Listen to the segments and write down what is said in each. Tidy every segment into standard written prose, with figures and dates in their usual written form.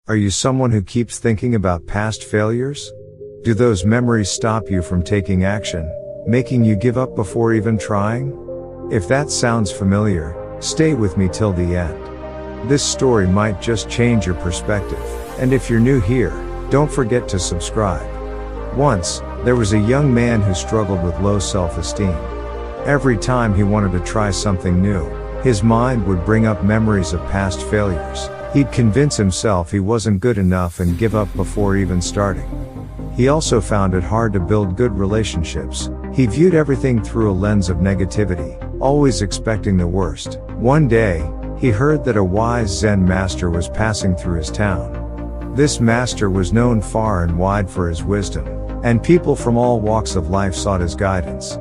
Are you someone who keeps thinking about past failures? Do those memories stop you from taking action, making you give up before even trying? If that sounds familiar, stay with me till the end. This story might just change your perspective. And if you're new here, don't forget to subscribe. Once, there was a young man who struggled with low self-esteem. Every time he wanted to try something new, his mind would bring up memories of past failures. He'd convince himself he wasn't good enough and give up before even starting. He also found it hard to build good relationships. He viewed everything through a lens of negativity, always expecting the worst. One day, he heard that a wise Zen Master was passing through his town. This master was known far and wide for his wisdom, and people from all walks of life sought his guidance.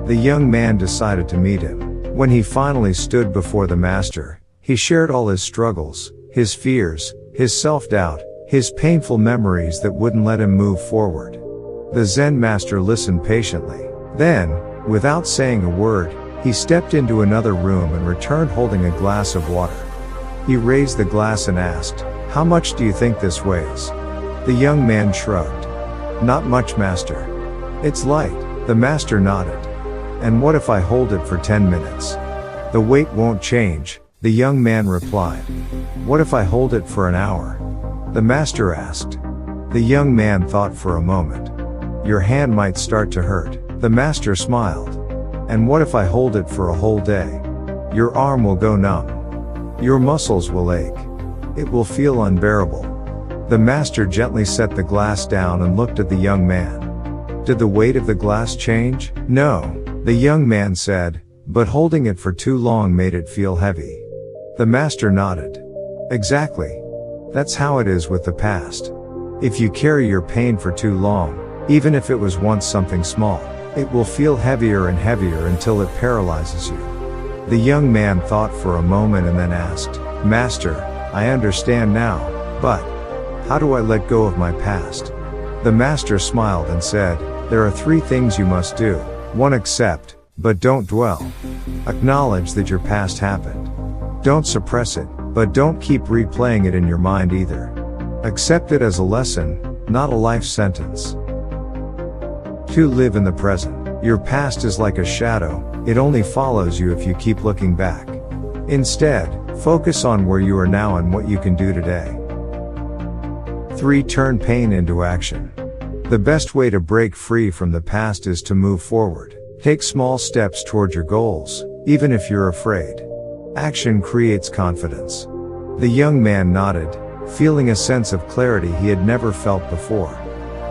The young man decided to meet him. When he finally stood before the master, he shared all his struggles, his fears, his self-doubt, his painful memories that wouldn't let him move forward. The Zen Master listened patiently. Then, without saying a word, he stepped into another room and returned holding a glass of water. He raised the glass and asked, "How much do you think this weighs?" The young man shrugged. "Not much, master. It's light." The master nodded. "And what if I hold it for 10 minutes? The weight won't change," the young man replied. "What if I hold it for an hour?" the master asked. The young man thought for a moment. "Your hand might start to hurt," the master smiled. "And what if I hold it for a whole day? Your arm will go numb. Your muscles will ache. It will feel unbearable." The master gently set the glass down and looked at the young man. "Did the weight of the glass change?" "No," the young man said, "but holding it for too long made it feel heavy." The master nodded. "Exactly. That's how it is with the past. If you carry your pain for too long, even if it was once something small, it will feel heavier and heavier until it paralyzes you." The young man thought for a moment and then asked, "Master, I understand now, but how do I let go of my past?" The master smiled and said, "There are 3 things you must do. 1. Accept, but don't dwell. Acknowledge that your past happened. Don't suppress it, but don't keep replaying it in your mind either. Accept it as a lesson, not a life sentence. 2. Live in the present. Your past is like a shadow, it only follows you if you keep looking back. Instead, focus on where you are now and what you can do today. 3. Turn pain into action. The best way to break free from the past is to move forward. Take small steps toward your goals, even if you're afraid. Action creates confidence." The young man nodded, feeling a sense of clarity he had never felt before.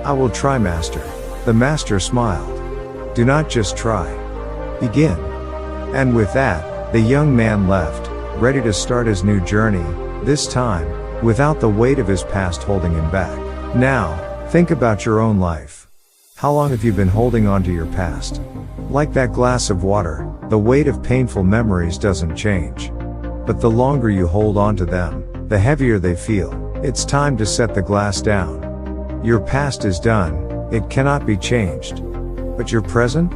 "I will try, master." The master smiled. "Do not just try. Begin." And with that, the young man left, ready to start his new journey, this time, without the weight of his past holding him back. Now, think about your own life. How long have you been holding on to your past? Like that glass of water, the weight of painful memories doesn't change. But the longer you hold on to them, the heavier they feel. It's time to set the glass down. Your past is done, it cannot be changed. But your present?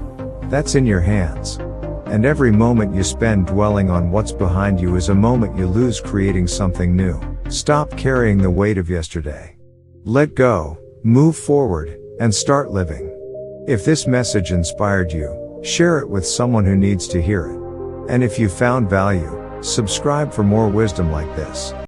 That's in your hands. And every moment you spend dwelling on what's behind you is a moment you lose creating something new. Stop carrying the weight of yesterday. Let go, move forward, and start living. If this message inspired you, share it with someone who needs to hear it. And if you found value, subscribe for more wisdom like this.